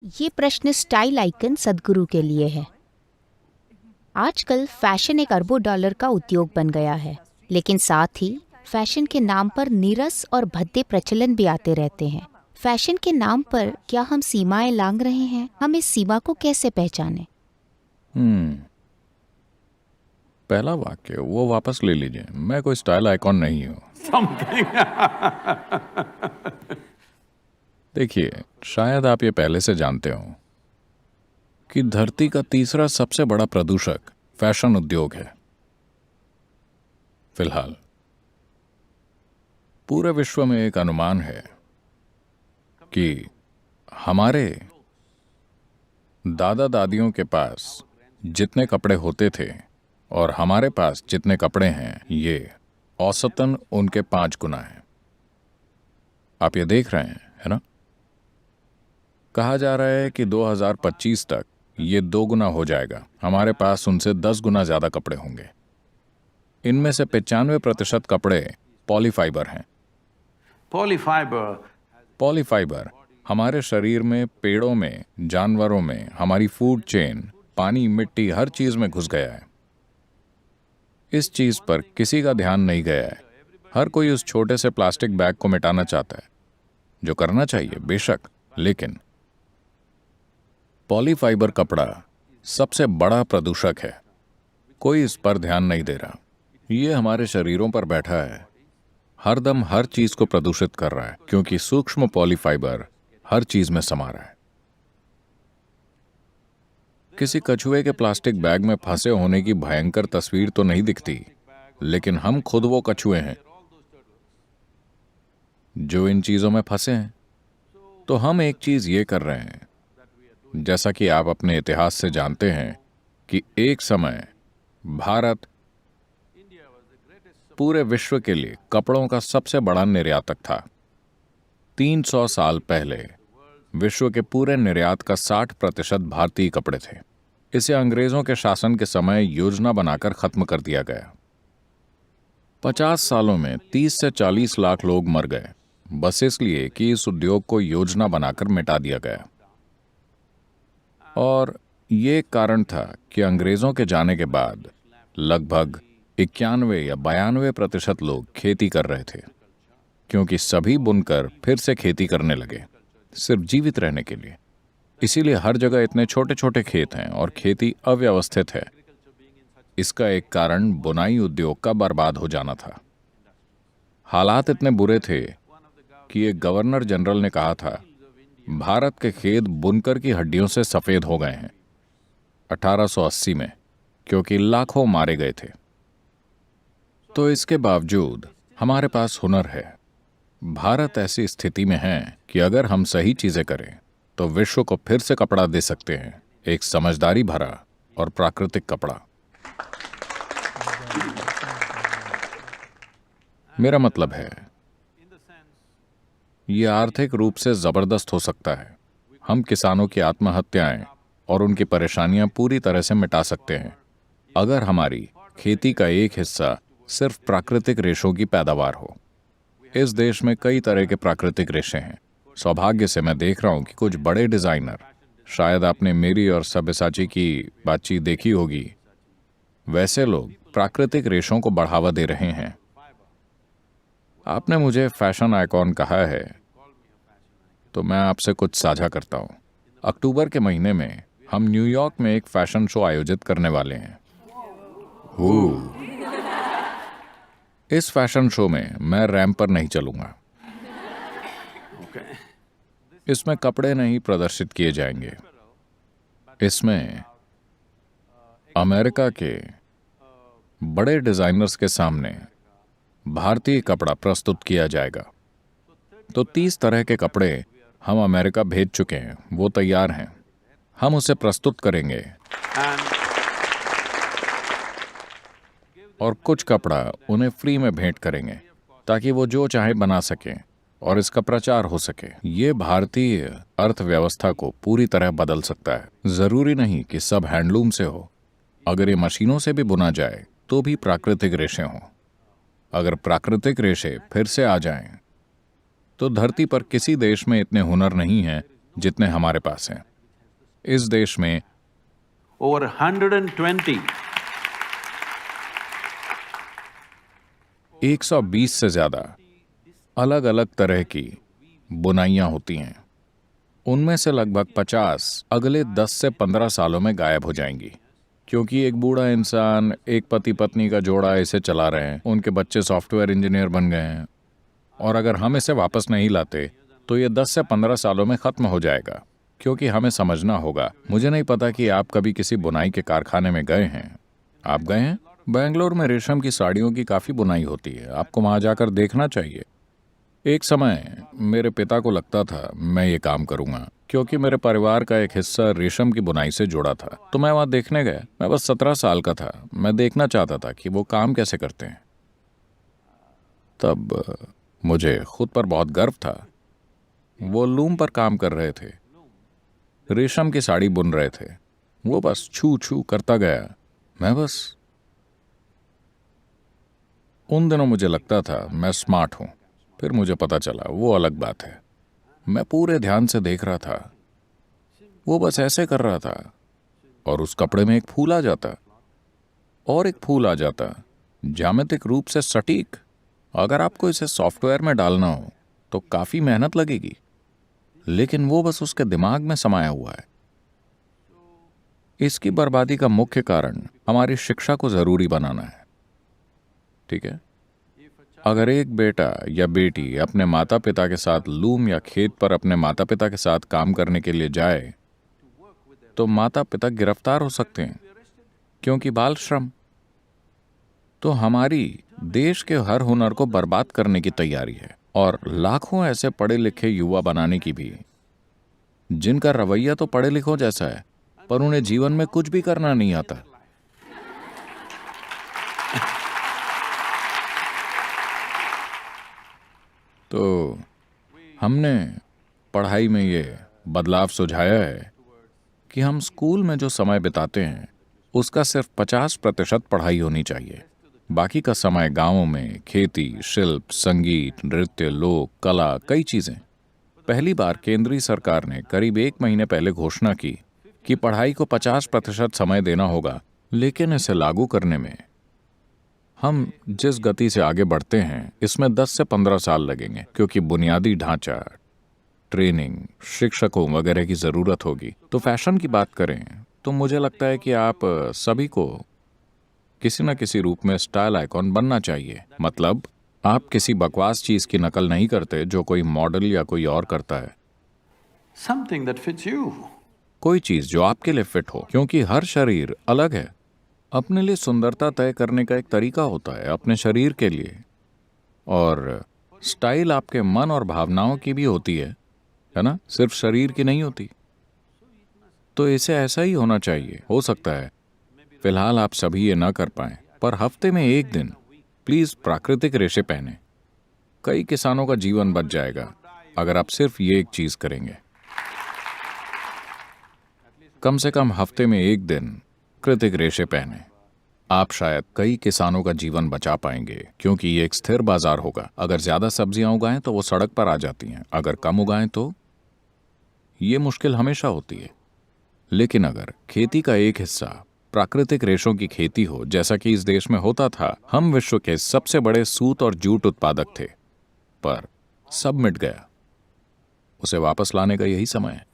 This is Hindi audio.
ये प्रश्न स्टाइल आइकन सद्गुरु के लिए है। आजकल फैशन एक अरबों डॉलर का उद्योग बन गया है, लेकिन साथ ही फैशन के नाम पर नीरस और भद्दे प्रचलन भी आते रहते हैं। फैशन के नाम पर क्या हम सीमाएं लांघ रहे हैं? हम इस सीमा को कैसे पहचानें? पहला वाक्य वो वापस ले लीजिए। मैं कोई स्टाइल आइकॉन नहीं हूँ। देखिए, शायद आप ये पहले से जानते हो कि धरती का तीसरा सबसे बड़ा प्रदूषक फैशन उद्योग है। फिलहाल पूरे विश्व में एक अनुमान है कि हमारे दादा दादियों के पास जितने कपड़े होते थे और हमारे पास जितने कपड़े हैं, ये औसतन उनके 5 गुना है। आप ये देख रहे हैं, है ना? कहा जा रहा है कि 2025 तक ये 2 गुना हो जाएगा। हमारे पास उनसे 10 गुना ज्यादा कपड़े होंगे। इनमें से 95% कपड़े पॉलीफाइबर हैं। पॉलीफाइबर हमारे शरीर में, पेड़ों में, जानवरों में, हमारी फूड चेन, पानी, मिट्टी, हर चीज में घुस गया है। इस चीज पर किसी का ध्यान नहीं गया है। हर कोई उस छोटे से प्लास्टिक बैग को मिटाना चाहता है, जो करना चाहिए बेशक, लेकिन पॉलीफाइबर कपड़ा सबसे बड़ा प्रदूषक है। कोई इस पर ध्यान नहीं दे रहा। ये हमारे शरीरों पर बैठा है, हरदम हर चीज को प्रदूषित कर रहा है, क्योंकि सूक्ष्म पॉलीफाइबर हर चीज में समा रहा है। किसी कछुए के प्लास्टिक बैग में फंसे होने की भयंकर तस्वीर तो नहीं दिखती, लेकिन हम खुद वो कछुए हैं जो इन चीजों में फंसे हैं। तो हम एक चीज ये कर रहे हैं, जैसा कि आप अपने इतिहास से जानते हैं कि एक समय भारत पूरे विश्व के लिए कपड़ों का सबसे बड़ा निर्यातक था। 300 साल पहले विश्व के पूरे निर्यात का 60% भारतीय कपड़े थे। इसे अंग्रेजों के शासन के समय योजना बनाकर खत्म कर दिया गया। 50 सालों में 30 से 40 लाख लोग मर गए, बस इसलिए कि इस उद्योग को योजना बनाकर मिटा दिया गया। और ये कारण था कि अंग्रेजों के जाने के बाद लगभग 91 या 92% लोग खेती कर रहे थे, क्योंकि सभी बुनकर फिर से खेती करने लगे, सिर्फ जीवित रहने के लिए। इसीलिए हर जगह इतने छोटे छोटे खेत हैं और खेती अव्यवस्थित है। इसका एक कारण बुनाई उद्योग का बर्बाद हो जाना था। हालात इतने बुरे थे कि एक गवर्नर जनरल ने कहा था, भारत के खेत बुनकर की हड्डियों से सफेद हो गए हैं, 1880 में, क्योंकि लाखों मारे गए थे। तो इसके बावजूद हमारे पास हुनर है। भारत ऐसी स्थिति में है कि अगर हम सही चीजें करें तो विश्व को फिर से कपड़ा दे सकते हैं, एक समझदारी भरा और प्राकृतिक कपड़ा। मेरा मतलब है, यह आर्थिक रूप से जबरदस्त हो सकता है। हम किसानों की आत्महत्याएं और उनकी परेशानियां पूरी तरह से मिटा सकते हैं, अगर हमारी खेती का एक हिस्सा सिर्फ प्राकृतिक रेशों की पैदावार हो। इस देश में कई तरह के प्राकृतिक रेशे हैं। सौभाग्य से मैं देख रहा हूं कि कुछ बड़े डिजाइनर, शायद आपने मेरी और सब्यसाची की बातचीत देखी होगी, वैसे लोग प्राकृतिक रेशों को बढ़ावा दे रहे हैं। आपने मुझे फैशन आइकॉन कहा है, तो मैं आपसे कुछ साझा करता हूं। अक्टूबर के महीने में हम न्यूयॉर्क में एक फैशन शो आयोजित करने वाले हैं। इस फैशन शो में मैं रैंप पर नहीं चलूंगा। इसमें कपड़े नहीं प्रदर्शित किए जाएंगे। इसमें अमेरिका के बड़े डिजाइनर्स के सामने भारतीय कपड़ा प्रस्तुत किया जाएगा। तो 30 तरह के कपड़े हम अमेरिका भेज चुके हैं, वो तैयार हैं। हम उसे प्रस्तुत करेंगे और कुछ कपड़ा उन्हें फ्री में भेंट करेंगे, ताकि वो जो चाहे बना सकें और इसका प्रचार हो सके। ये भारतीय अर्थव्यवस्था को पूरी तरह बदल सकता है। जरूरी नहीं कि सब हैंडलूम से हो। अगर ये मशीनों से भी बुना जाए तो भी प्राकृतिक रेशे हों। अगर प्राकृतिक रेशे फिर से आ जाएं, तो धरती पर किसी देश में इतने हुनर नहीं हैं जितने हमारे पास हैं। इस देश में over 120 120 से ज्यादा अलग अलग तरह की बुनाइयां होती हैं। उनमें से लगभग 50 अगले 10 से 15 सालों में गायब हो जाएंगी, क्योंकि एक बूढ़ा इंसान, एक पति पत्नी का जोड़ा इसे चला रहे हैं, उनके बच्चे सॉफ्टवेयर इंजीनियर बन गए हैं, और अगर हम इसे वापस नहीं लाते तो ये 10 से 15 सालों में खत्म हो जाएगा। क्योंकि हमें समझना होगा। मुझे नहीं पता कि आप कभी किसी बुनाई के कारखाने में गए हैं। आप गए हैं? बेंगलोर में रेशम की साड़ियों की काफी बुनाई होती है, आपको वहां जाकर देखना चाहिए। एक समय मेरे पिता को लगता था मैं ये काम करूंगा, क्योंकि मेरे परिवार का एक हिस्सा रेशम की बुनाई से जुड़ा था। तो मैं वहां देखने गया। मैं बस 17 साल का था। मैं देखना चाहता था कि वो काम कैसे करते हैं। तब मुझे खुद पर बहुत गर्व था। वो लूम पर काम कर रहे थे, रेशम की साड़ी बुन रहे थे। वो बस छू छू करता गया। मैं बस उन दिनों मुझे लगता था मैं स्मार्ट हूं। फिर मुझे पता चला वो अलग बात है। मैं पूरे ध्यान से देख रहा था। वो बस ऐसे कर रहा था और उस कपड़े में एक फूल आ जाता और एक फूल आ जाता, ज्यामितिक रूप से सटीक। अगर आपको इसे सॉफ्टवेयर में डालना हो तो काफी मेहनत लगेगी, लेकिन वो बस उसके दिमाग में समाया हुआ है। इसकी बर्बादी का मुख्य कारण हमारी शिक्षा को जरूरी बनाना है। ठीक है, अगर एक बेटा या बेटी अपने माता पिता के साथ लूम या खेत पर अपने माता पिता के साथ काम करने के लिए जाए तो माता पिता गिरफ्तार हो सकते हैं, क्योंकि बाल श्रम। तो हमारी देश के हर हुनर को बर्बाद करने की तैयारी है, और लाखों ऐसे पढ़े लिखे युवा बनाने की भी, जिनका रवैया तो पढ़े लिखों जैसा है, पर उन्हें जीवन में कुछ भी करना नहीं आता। तो हमने पढ़ाई में ये बदलाव सुझाया है कि हम स्कूल में जो समय बिताते हैं उसका सिर्फ 50% पढ़ाई होनी चाहिए। बाकी का समय गांवों में खेती, शिल्प, संगीत, नृत्य, लोक कला, कई चीजें। पहली बार केंद्रीय सरकार ने करीब 1 महीने पहले घोषणा की कि पढ़ाई को 50% समय देना होगा, लेकिन इसे लागू करने में हम जिस गति से आगे बढ़ते हैं इसमें 10 से 15 साल लगेंगे, क्योंकि बुनियादी ढांचा, ट्रेनिंग, शिक्षकों वगैरह की जरूरत होगी। तो फैशन की बात करें तो मुझे लगता है कि आप सभी को किसी न किसी रूप में स्टाइल आइकॉन बनना चाहिए। मतलब आप किसी बकवास चीज की नकल नहीं करते जो कोई मॉडल या कोई और करता है। something that fits you. कोई चीज जो आपके लिए फिट हो, क्योंकि हर शरीर अलग है। अपने लिए सुंदरता तय करने का एक तरीका होता है अपने शरीर के लिए, और स्टाइल आपके मन और भावनाओं की भी होती है ना, सिर्फ शरीर की नहीं होती। तो इसे ऐसा ही होना चाहिए। हो सकता है फिलहाल आप सभी ये ना कर पाए, पर हफ्ते में एक दिन प्लीज प्राकृतिक रेशे पहने। कई किसानों का जीवन बच जाएगा अगर आप सिर्फ ये एक चीज करेंगे। कम से कम हफ्ते में एक दिन प्राकृतिक रेशे पहने। आप शायद कई किसानों का जीवन बचा पाएंगे, क्योंकि ये एक स्थिर बाजार होगा। अगर ज्यादा सब्जियां उगाएं तो वो सड़क पर आ जाती हैं, अगर कम उगाएं तो ये मुश्किल हमेशा होती है। लेकिन अगर खेती का एक हिस्सा प्राकृतिक रेशों की खेती हो, जैसा कि इस देश में होता था, हम विश्व के सबसे बड़े सूत और जूट उत्पादक थे। पर सब मिट गया। उसे वापस लाने का यही समय है।